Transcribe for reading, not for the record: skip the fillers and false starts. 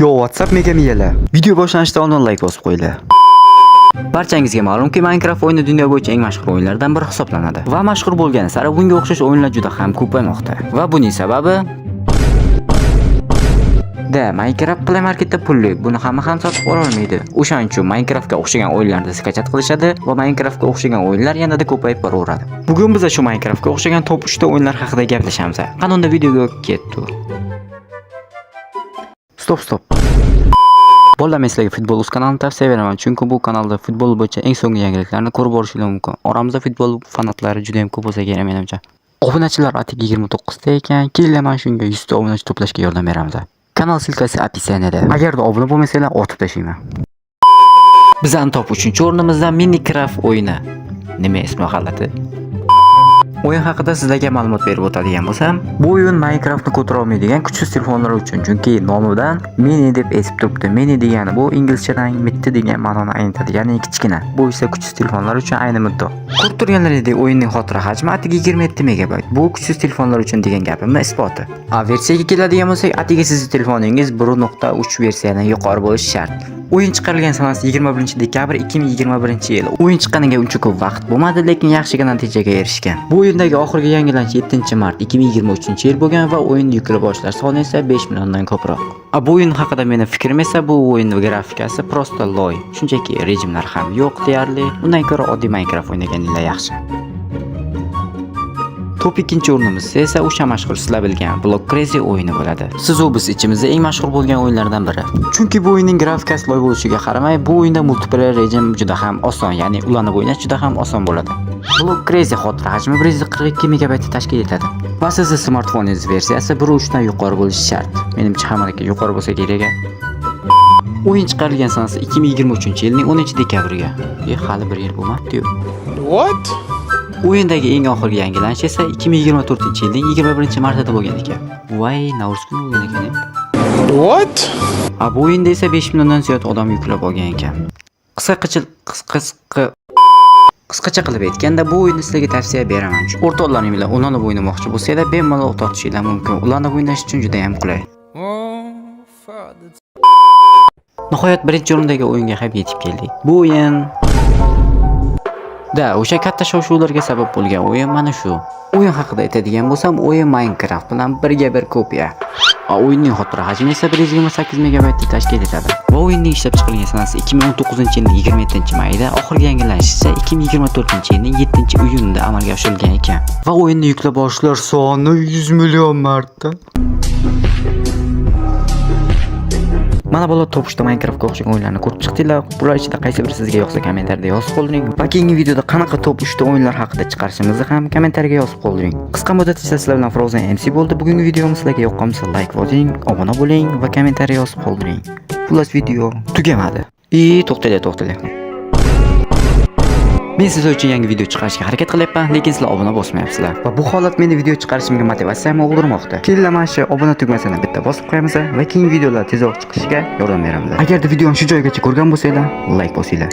Yo, WhatsApp mega miyalar. Video boshlanishdan oldin like bosib qo'yinglar. Barchangizga ma'lumki, Minecraft o'yini dunyo bo'yicha eng mashhur o'yinlardan biri hisoblanadi. Va mashhur bo'lgani sari bunga o'xshash o'yinlar juda ham ko'paymoqda. Va buning sababi Minecraft Play Marketda pulli, buni hamma ham sotib ola olmaydi. O'shaning uchun Minecraftga o'xshagan o'yinlarni skachat qilishadi va Minecraftga o'xshagan o'yinlar yanada ko'payib boraveradi. Bugun biz shu Minecraftga o'xshagan top 3 ta o'yinlar haqida gaplashamiz. Qanunda videoga ketdi. Stop. Bolalar, men sizlarga Futbol.uz kanalini tavsiya beraman, chunki bu kanalda futbol bo'yicha eng so'nggi yangiliklarni ko'rib borishingiz mumkin. Oramizda futbol fanatlari juda ham ko'p bo'lsa kerak menimcha. Obunachilar atik 29 ta ekan, kelinglar shunga 100 ta obunachi to'plashga yordam beramiz. Kanal silkasi описаниеda. Agarda obuna bo'lmasanglar, otib tashlayman. Bizning top 3-o'rnimizda Minecraft o'yini. Nima ismi g'alati? O'yin haqida sizlarga ma'lumot berib o'tadigan bo'lsam, bu o'yin Minecraftni ko'tara olmaydigan kuchsiz telefonlar uchun, chunki nomidan mini deb esib turibdi. Mini degani bu inglizchadan mitti degan ma'noni anglatadi, ya'ni kichkina. Bu esa kuchsiz telefonlar uchun ayni muddao. Ko'rib turganlaringdek, o'yinning xotira hajmi atigi 27 megabayt. Bu kuchsiz telefonlar uchun degan gapimni isboti. Versiyaga keladigan bo'lsak, atigi sizning telefoningiz 1.3 versiyadan yuqori bo'lishi shart. O'yin chiqarilgan sanasi 21-dekabr 2021-yil. O'yin chiqqaniga uncha ko'p vaqt bo'lmadi, lekin yaxshi natijaga erishgan. Bu o'yindagi oxirgi yangilanish 7-mart 2023-yil bo'lgan va o'yin yuklab boshlash soni esa 5 milliondan ko'proq. Bu o'yin haqida meni fikrim esa, bu o'yin grafikasi prosta loy. Shunchaki rejimlar ham yo'q deyarli. Undan ko'ra oddiy Minecraft o'ynaganinglar yaxshi. Top 2-o'rnimiz esa o'sha mashhur sizlar bilgan Block Crazy o'yini bo'ladi. Siz u biz ichimizda eng mashhur bo'lgan o'yinlardan biri. Chunki bu o'yinning grafikasi loy bo'lishiga qaramay, bu o'yinda multiplayer rejim juda ham oson, ya'ni ulanib o'ynash juda ham oson bo'ladi. Block Crazy xotira hajmi 142 megabayt tashkil etadi. Va sizning smartfoningiz versiyasi 1.3 dan yuqori bo'lishi shart. Menimcha hammaga yuqori bo'lsa kerak. O'yin chiqarilgan sanasi 2023-yilning 10-dekabriga. Hali 1 yil bo'lmadi-ku. What? O'yindagi eng oxirgi yangilanish esa 2024-yilning 21-martida bo'lgan ekan. Voy, Navruz bo'lgan ekan. What? Bu o'yinda esa 5 milliondan ziyod odam yuklab olgan ekan. Qisqacha qilib aytganda, bu o'yinni sizlarga tavsiya beraman. O'rtoqlaring bilan o'ynab o'ynamoqchi bo'lsanglar, bemalol tortishinglar mumkin. Ularni o'ynash uchun juda ham qulay. Nihoyat birinchi o'rindagi o'yinga ham yetib keldik. Bu o'yin o'sha katta shov-shuvlarga sabab bo'lgan o'yin mana shu. O'yin haqida aytadigan bo'lsam, o'yin Minecraft bilan birga bir kopiya. O'yinning xotira hajmi esa 128 megabaytni tashkil etadi. Va o'yinning ishlab chiqarilgan sanasi 2019-yilning 27-mayida, oxirgi yangilanish esa 2024-yilning 7-iyunida amalga oshirilgan ekan. Va o'yinni yuklab olishlar soni 100 million marta. Mana bular top 3 ta Minecraftga o'xshagan o'yinlarni ko'rib chiqdinglar. Bular ichida qaysi biri sizga yoqsa kommentariyada yozib qoldiring. Va keyingi videoda qanaqa top 3 ta o'yinlar haqida chiqarishimizni ham kommentariyaga yozib qoldiring. Qisqa muddat ichida sizlar bilan Frozen MC bo'ldi. Bugungi videomiz sizlarga yoqqansa like bosing, obuna bo'ling va kommentariya yozib qoldiring. Xullas video tugamadi. To'xtanglar. Men sizlar uchun yangi video chiqarishga harakat qilyapman, lekin sizlar obuna bosmayapsizlar. Va bu holat meni video chiqarishimga motivatsiyamni o'ldirmoqda. Kelinglar mana shu obuna tugmasini bitta bosib qo'yamiz va keyingi videolar tezroq chiqishiga yordam beramiz. Agarda videoni shu joygacha ko'rgan bo'lsanglar, like bosinglar.